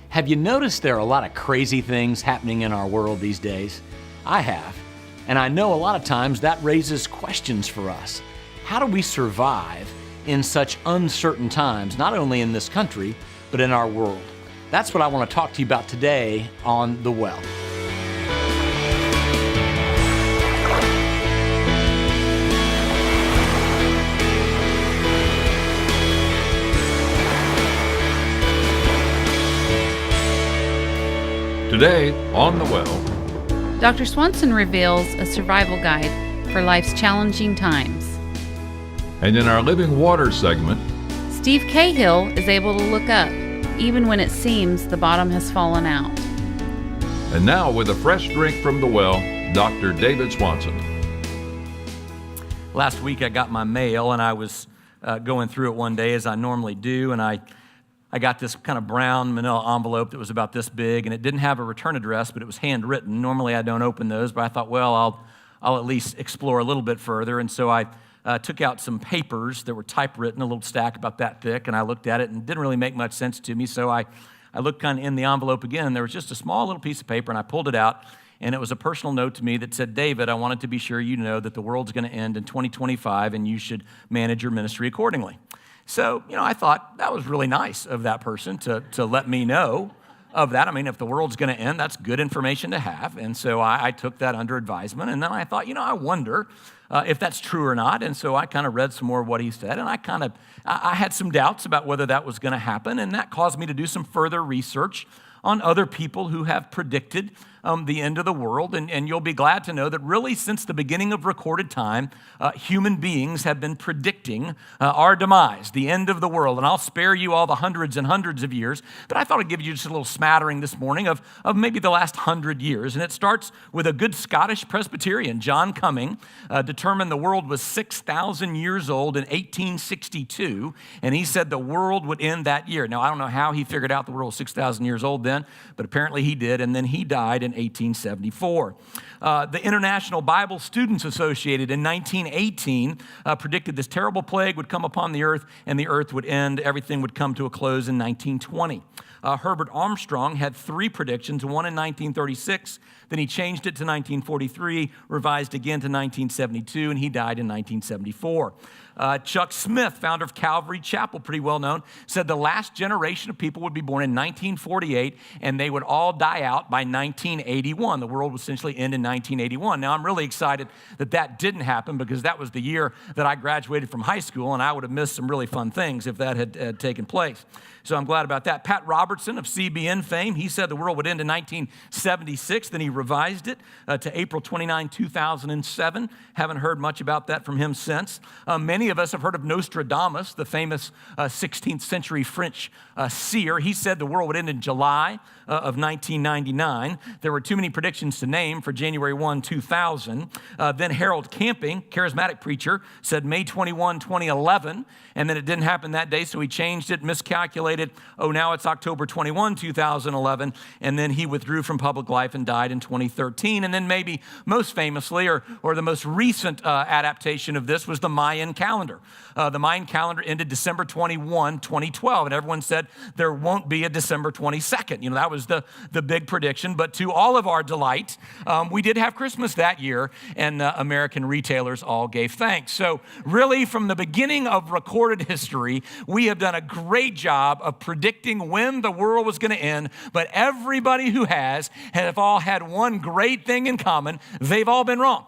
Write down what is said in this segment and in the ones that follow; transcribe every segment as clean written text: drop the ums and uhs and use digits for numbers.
Have you noticed there are a lot of crazy things happening in our world these days? I have. And I know a lot of times that raises questions for us. How do we survive in such uncertain times, not only in this country, but in our world? That's what I want to talk to you about today on The Well. Today on The Well, Dr. Swanson reveals a survival guide for life's challenging times. and in our Living Water segment, Steve Cahill is able to look up, even when it seems the bottom has fallen out. and now with a fresh drink from The Well, Dr. David Swanson. Last week I got my mail and I was going through it one day as I normally do, and I got this kind of brown manila envelope that was about this big, and it didn't have a return address, but it was handwritten. Normally I don't open those, but I thought, well, I'll at least explore a little bit further, and so I took out some papers that were typewritten, a little stack about that thick, and I looked at it and it didn't really make much sense to me, so I looked kind of in the envelope again, and there was just a small little piece of paper, and I pulled it out, and it was a personal note to me that said, David, I wanted to be sure you know that the world's going to end in 2025, and you should manage your ministry accordingly. So, I thought that was really nice of that person to let me know of that. I mean, if the world's going to end, that's good information to have. And so I took that under advisement. And then I thought, I wonder if that's true or not. And so I kind of read some more of what he said. And I had some doubts about whether that was going to happen. And that caused me to do some further research on other people who have predicted the end of the world. And you'll be glad to know that really since the beginning of recorded time, human beings have been predicting our demise, the end of the world. And I'll spare you all the hundreds and hundreds of years, but I thought I'd give you just a little smattering this morning of maybe the last 100 years. And it starts with a good Scottish Presbyterian, John Cumming, determined the world was 6,000 years old in 1862, and he said the world would end that year. Now, I don't know how he figured out the world was 6,000 years old then, but apparently he did, and then he died in 1874. The International Bible Students Associated in 1918 predicted this terrible plague would come upon the earth, and the earth would end. Everything would come to a close in 1920. Herbert Armstrong had three predictions, one in 1936, then he changed it to 1943, revised again to 1972, and he died in 1974. Chuck Smith, founder of Calvary Chapel, pretty well known, said the last generation of people would be born in 1948, and they would all die out by 1981. The world would essentially end in 1981. Now, I'm really excited that that didn't happen because that was the year that I graduated from high school, and I would have missed some really fun things if that had taken place. So I'm glad about that. Pat Robertson of CBN fame, he said the world would end in 1976. Then he revised it to April 29, 2007. Haven't heard much about that from him since. Many of us have heard of Nostradamus, the famous 16th century French seer. He said the world would end in July of 1999. There were too many predictions to name for January 1, 2000. Then Harold Camping, charismatic preacher, said May 21, 2011. And then it didn't happen that day, so he changed it, miscalculated. Oh, now it's October 21, 2011. And then he withdrew from public life and died in 2013. And then maybe most famously, or the most recent adaptation of this was the Mayan calendar. The Mayan calendar ended December 21, 2012. And everyone said there won't be a December 22nd. That was the big prediction. But to all of our delight, we did have Christmas that year, and American retailers all gave thanks. So really, from the beginning of recorded history, we have done a great job of predicting when the world was going to end, but everybody who have all had one great thing in common: they've all been wrong.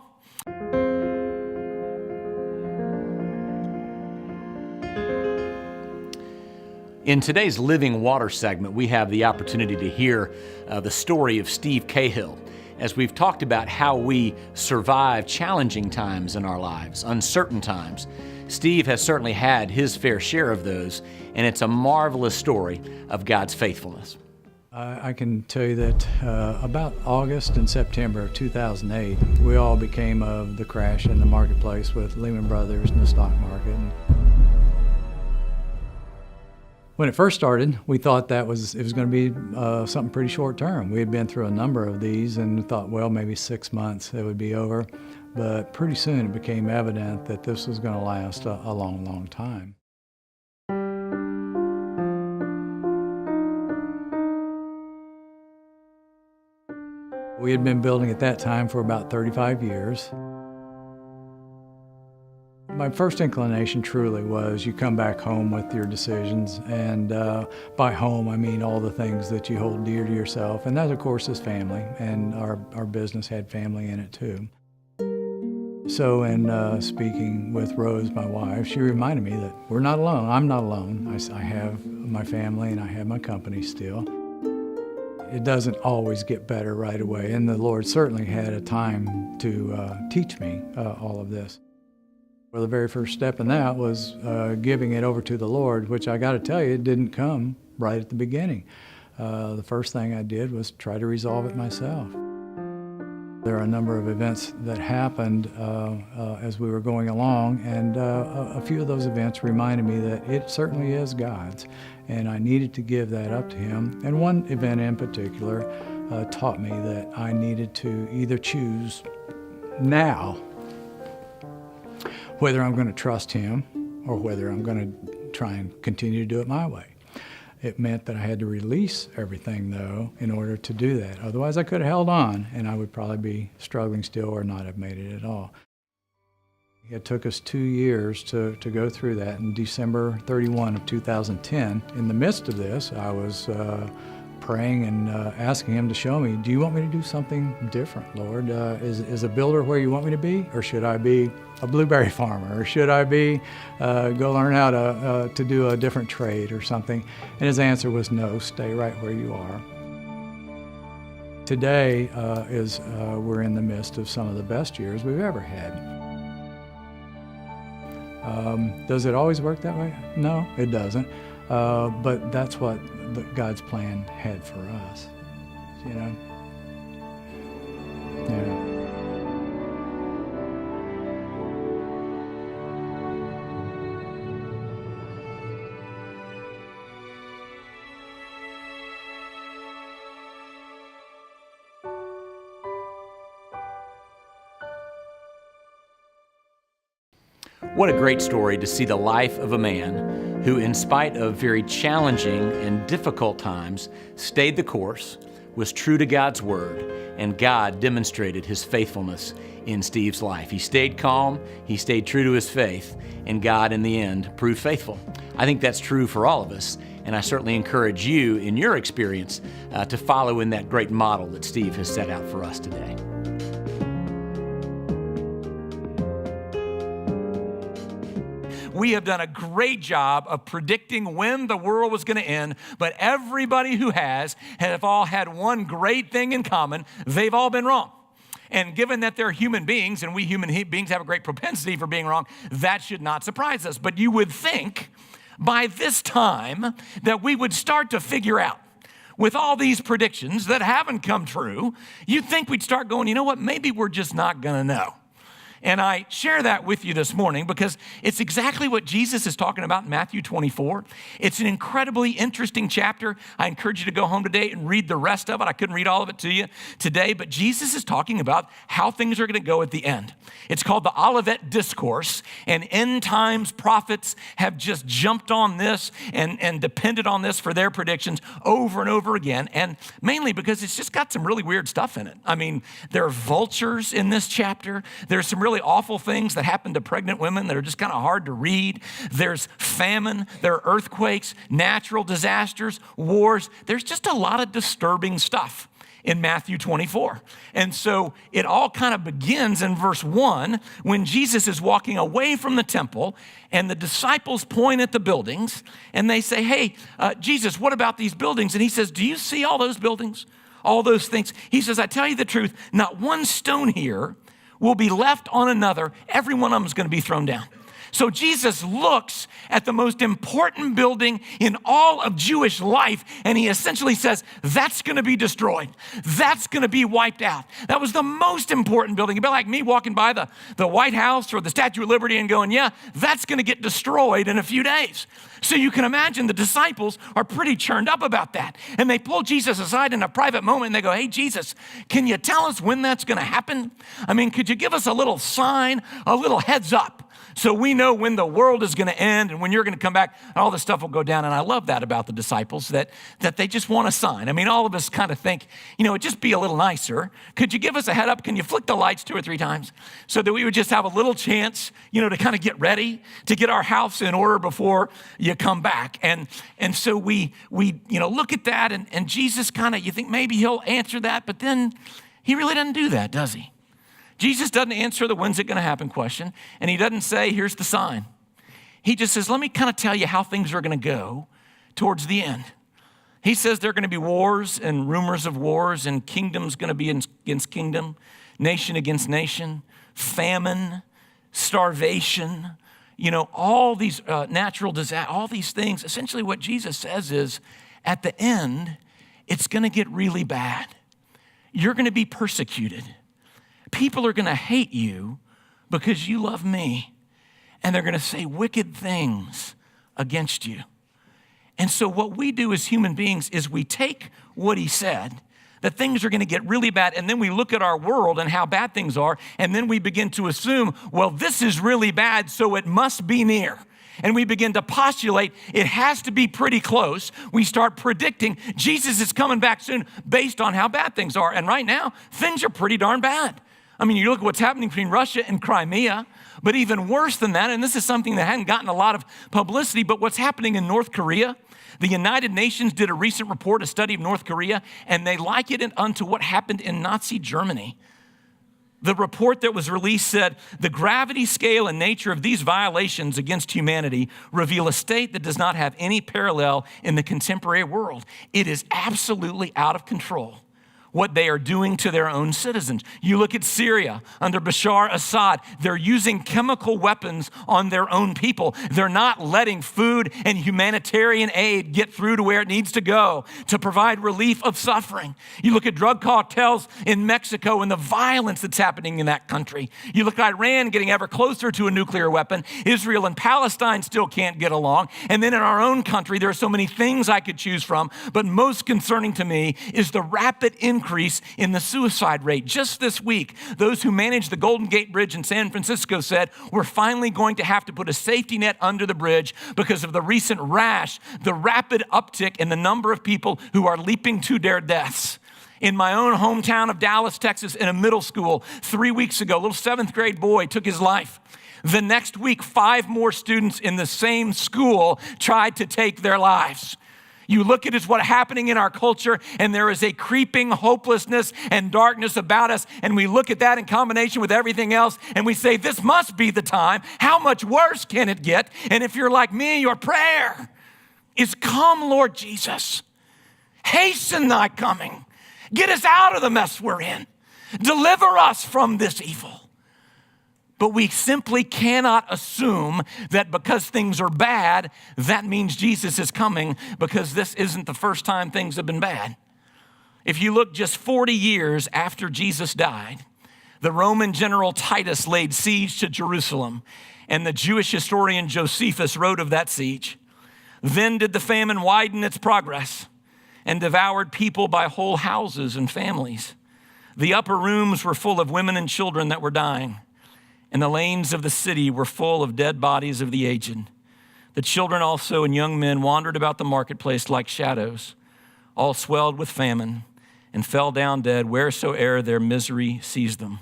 In today's Living Water segment, we have the opportunity to hear the story of Steve Cahill, as we've talked about how we survive challenging times in our lives, uncertain times. Steve has certainly had his fair share of those, and it's a marvelous story of God's faithfulness. I can tell you that about August and September of 2008, we all became of the crash in the marketplace with Lehman Brothers and the stock market. When it first started, we thought it was going to be something pretty short term. We had been through a number of these and thought, well, maybe 6 months it would be over. But pretty soon it became evident that this was going to last a long, long time. We had been building at that time for about 35 years. My first inclination truly was you come back home with your decisions, and by home I mean all the things that you hold dear to yourself, and that of course is family, and our business had family in it too. So in speaking with Rose, my wife, she reminded me that we're not alone. I'm not alone. I have my family and I have my company still. It doesn't always get better right away, and the Lord certainly had a time to teach me all of this. Well, the very first step in that was giving it over to the Lord, which I got to tell you, it didn't come right at the beginning. The first thing I did was try to resolve it myself. There are a number of events that happened as we were going along, and a few of those events reminded me that it certainly is God's, and I needed to give that up to Him. And one event in particular taught me that I needed to either choose now whether I'm going to trust Him or whether I'm going to try and continue to do it my way. It meant that I had to release everything, though, in order to do that. Otherwise, I could have held on, and I would probably be struggling still or not have made it at all. It took us 2 years to go through that. In December 31 of 2010, in the midst of this, I was praying and asking Him to show me, do you want me to do something different, Lord? Is a builder where you want me to be? Or should I be a blueberry farmer? Or should I be go learn how to do a different trade or something? And His answer was no, stay right where you are. Today we're in the midst of some of the best years we've ever had. Does it always work that way? No, it doesn't. But that's what God's plan had for us, you know? Yeah. What a great story to see the life of a man who, in spite of very challenging and difficult times, stayed the course, was true to God's word, and God demonstrated His faithfulness in Steve's life. He stayed calm, he stayed true to his faith, and God, in the end, proved faithful. I think that's true for all of us, and I certainly encourage you, in your experience, to follow in that great model that Steve has set out for us today. We have done a great job of predicting when the world was going to end, but everybody who have all had one great thing in common: they've all been wrong. And given that they're human beings, and we human beings have a great propensity for being wrong, that should not surprise us. But you would think by this time that we would start to figure out, with all these predictions that haven't come true, you'd think we'd start going, you know what, maybe we're just not going to know. And I share that with you this morning because it's exactly what Jesus is talking about in Matthew 24. It's an incredibly interesting chapter. I encourage you to go home today and read the rest of it. I couldn't read all of it to you today, but Jesus is talking about how things are going to go at the end. It's called the Olivet Discourse, and end times prophets have just jumped on this and depended on this for their predictions over and over again, and mainly because it's just got some really weird stuff in it. I mean, there are vultures in this chapter. There's some really awful things that happen to pregnant women that are just kind of hard to read. There's famine, there are earthquakes, natural disasters, wars. There's just a lot of disturbing stuff in Matthew 24. And so it all kind of begins in verse 1 when Jesus is walking away from the temple and the disciples point at the buildings and they say, hey, Jesus, what about these buildings? And He says, do you see all those buildings? All those things? He says, I tell you the truth, not one stone here will be left on another. Every one of them is going to be thrown down. So Jesus looks at the most important building in all of Jewish life, and He essentially says, that's going to be destroyed. That's going to be wiped out. That was the most important building. It'd be like me walking by the White House or the Statue of Liberty and going, yeah, that's going to get destroyed in a few days. So you can imagine the disciples are pretty churned up about that. And they pull Jesus aside in a private moment and they go, hey, Jesus, can you tell us when that's going to happen? I mean, could you give us a little sign, a little heads up, So we know when the world is going to end and when you're going to come back, and all this stuff will go down. And I love that about the disciples, that they just want a sign. I mean, all of us kind of think, it'd just be a little nicer. Could you give us a head up? Can you flick the lights 2 or 3 times so that we would just have a little chance, to kind of get ready, to get our house in order before you come back? And so we look at that, and Jesus kind of, you think maybe he'll answer that, but then he really doesn't do that, does he? Jesus doesn't answer the when's it going to happen question, and he doesn't say, here's the sign. He just says, let me kind of tell you how things are going to go towards the end. He says there are going to be wars and rumors of wars, and kingdom's going to be against kingdom, nation against nation, famine, starvation, all these natural disasters, all these things. Essentially what Jesus says is, at the end, it's going to get really bad. You're going to be persecuted. People are going to hate you because you love me, and they're going to say wicked things against you. And so what we do as human beings is we take what he said, that things are going to get really bad, and then we look at our world and how bad things are, and then we begin to assume, well, this is really bad, so it must be near. And we begin to postulate it has to be pretty close. We start predicting Jesus is coming back soon based on how bad things are. And right now, things are pretty darn bad. I mean, you look at what's happening between Russia and Crimea, but even worse than that, and this is something that hadn't gotten a lot of publicity, but what's happening in North Korea. The United Nations did a recent report, a study of North Korea, and they liken it unto what happened in Nazi Germany. The report that was released said, the gravity, scale, and nature of these violations against humanity reveal a state that does not have any parallel in the contemporary world. It is absolutely out of control what they are doing to their own citizens. You look at Syria under Bashar Assad, they're using chemical weapons on their own people. They're not letting food and humanitarian aid get through to where it needs to go to provide relief of suffering. You look at drug cartels in Mexico and the violence that's happening in that country. You look at Iran getting ever closer to a nuclear weapon. Israel and Palestine still can't get along. And then in our own country, there are so many things I could choose from, but most concerning to me is the rapid increase in the suicide rate. Just this week, those who manage the Golden Gate Bridge in San Francisco said, we're finally going to have to put a safety net under the bridge because of the recent rash, the rapid uptick in the number of people who are leaping to their deaths. In my own hometown of Dallas, Texas, in a middle school, 3 weeks ago, a little 7th grade boy took his life. The next week, 5 more students in the same school tried to take their lives. You look at what's happening in our culture, and there is a creeping hopelessness and darkness about us, and we look at that in combination with everything else, and we say, this must be the time. How much worse can it get? And if you're like me, your prayer is, come, Lord Jesus. Hasten thy coming. Get us out of the mess we're in. Deliver us from this evil. But we simply cannot assume that because things are bad, that means Jesus is coming, because this isn't the first time things have been bad. If you look just 40 years after Jesus died, the Roman general Titus laid siege to Jerusalem, and the Jewish historian Josephus wrote of that siege. Then did the famine widen its progress and devoured people by whole houses and families. The upper rooms were full of women and children that were dying, and the lanes of the city were full of dead bodies of the aged. The children also and young men wandered about the marketplace like shadows, all swelled with famine, and fell down dead wheresoe'er their misery seized them.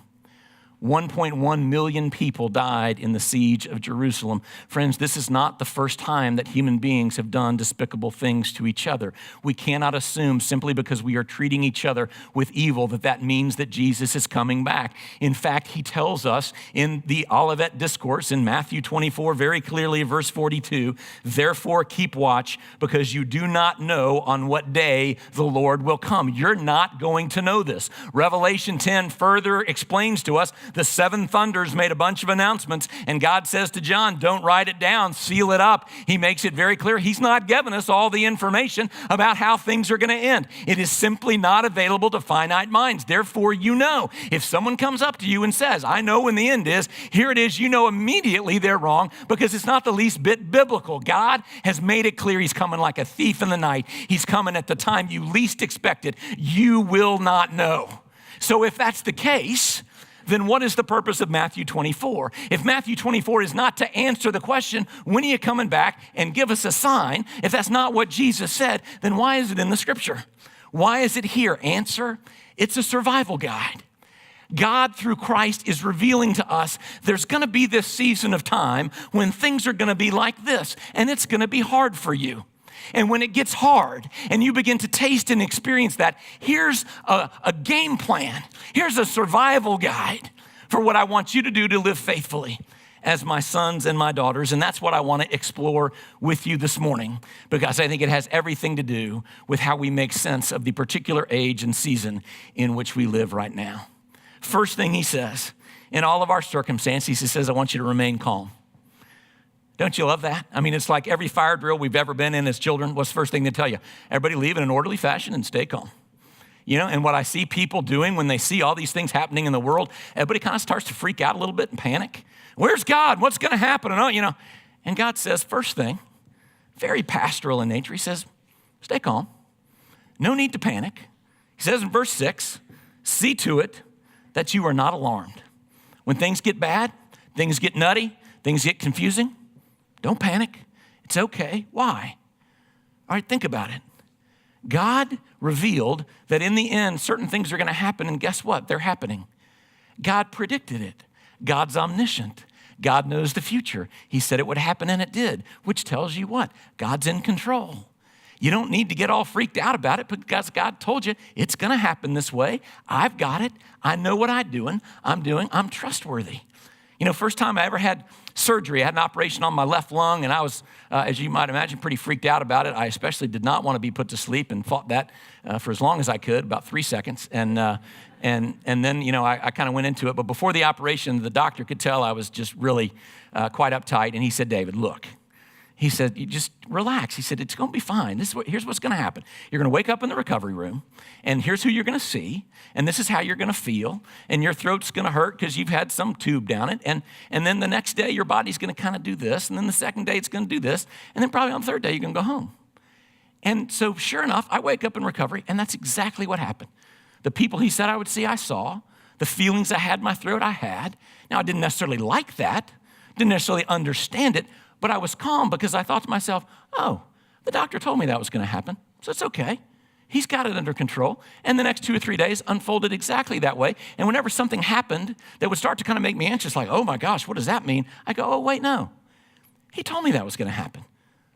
1.1 million people died in the siege of Jerusalem. Friends, this is not the first time that human beings have done despicable things to each other. We cannot assume simply because we are treating each other with evil that means that Jesus is coming back. In fact, he tells us in the Olivet Discourse in Matthew 24 very clearly, verse 42, therefore keep watch, because you do not know on what day the Lord will come. You're not going to know this. Revelation 10 further explains to us the 7 thunders made a bunch of announcements, and God says to John, don't write it down, seal it up. He makes it very clear he's not giving us all the information about how things are going to end. It is simply not available to finite minds. Therefore, you know, if someone comes up to you and says, I know when the end is, here it is, you know immediately they're wrong, because it's not the least bit biblical. God has made it clear he's coming like a thief in the night. He's coming at the time you least expect it. You will not know. So if that's the case, then what is the purpose of Matthew 24? If Matthew 24 is not to answer the question, when are you coming back, and give us a sign, if that's not what Jesus said, then why is it in the scripture? Why is it here? Answer, it's a survival guide. God, through Christ, is revealing to us there's going to be this season of time when things are going to be like this, and it's going to be hard for you. And when it gets hard and you begin to taste and experience that, here's a game plan. Here's a survival guide for what I want you to do to live faithfully as my sons and my daughters. And that's what I want to explore with you this morning, because I think it has everything to do with how we make sense of the particular age and season in which we live right now. First thing he says, in all of our circumstances, he says, I want you to remain calm. Don't you love that? I mean, it's like every fire drill we've ever been in as children. What's the first thing they tell you? Everybody leave in an orderly fashion and stay calm. You know, and what I see people doing when they see all these things happening in the world, everybody kind of starts to freak out a little bit and panic. Where's God? What's going to happen? And God says, first thing, very pastoral in nature, he says, stay calm. No need to panic. He says in verse 6, see to it that you are not alarmed. When things get bad, things get nutty, things get confusing, don't panic. It's okay. Why? All right, think about it. God revealed that in the end, certain things are going to happen, and guess what? They're happening. God predicted it. God's omniscient. God knows the future. He said it would happen, and it did, which tells you what? God's in control. You don't need to get all freaked out about it because God told you it's going to happen this way. I've got it. I know what I'm doing. I'm trustworthy. You know, first time I ever had surgery, I had an operation on my left lung, and I was, as you might imagine, pretty freaked out about it. I especially did not want to be put to sleep and fought that for as long as I could, about 3 seconds. And then, you know, I kind of went into it. But before the operation, the doctor could tell I was just really quite uptight. And he said, David, look. He said, you just relax. He said, it's going to be fine. Here's what's going to happen. You're going to wake up in the recovery room, and here's who you're going to see, and this is how you're going to feel, and your throat's going to hurt because you've had some tube down it, and then the next day your body's going to kind of do this, and then the second day it's going to do this, and then probably on the third day you're going to go home. And so sure enough, I wake up in recovery, and that's exactly what happened. The people he said I would see, I saw. The feelings I had in my throat, I had. Now, I didn't necessarily like that, didn't necessarily understand it, but I was calm because I thought to myself, oh, the doctor told me that was going to happen, so it's okay. He's got it under control. And the next 2 or 3 days unfolded exactly that way. And whenever something happened that would start to kind of make me anxious, like, oh my gosh, what does that mean? I go, oh, wait, no. He told me that was going to happen.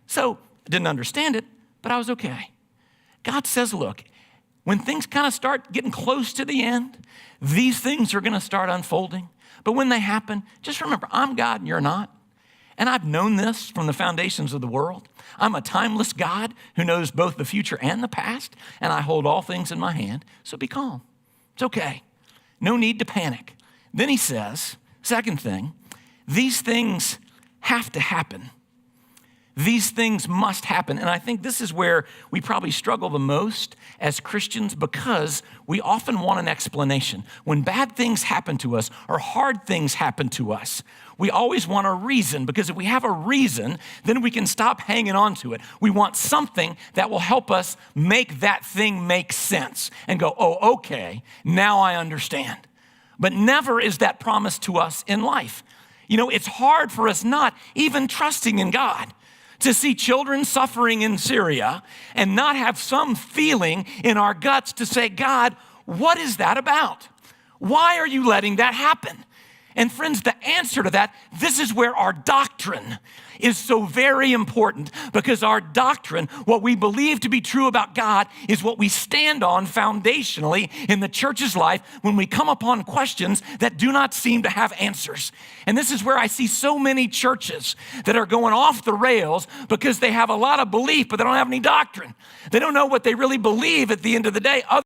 So I didn't understand it, but I was okay. God says, look, when things kind of start getting close to the end, these things are going to start unfolding. But when they happen, just remember, I'm God and you're not. And I've known this from the foundations of the world. I'm a timeless God who knows both the future and the past, and I hold all things in my hand, so be calm. It's okay. No need to panic. Then he says, second thing, these things have to happen. These things must happen. And I think this is where we probably struggle the most as Christians because we often want an explanation. When bad things happen to us or hard things happen to us, we always want a reason, because if we have a reason, then we can stop hanging on to it. We want something that will help us make that thing make sense and go, oh, okay, now I understand. But never is that promised to us in life. You know, it's hard for us not even trusting in God to see children suffering in Syria and not have some feeling in our guts to say, God, what is that about? Why are you letting that happen? And friends, the answer to that, this is where our doctrine is so very important, because our doctrine, what we believe to be true about God, is what we stand on foundationally in the church's life when we come upon questions that do not seem to have answers. And this is where I see so many churches that are going off the rails because they have a lot of belief, but they don't have any doctrine. They don't know what they really believe at the end of the day, other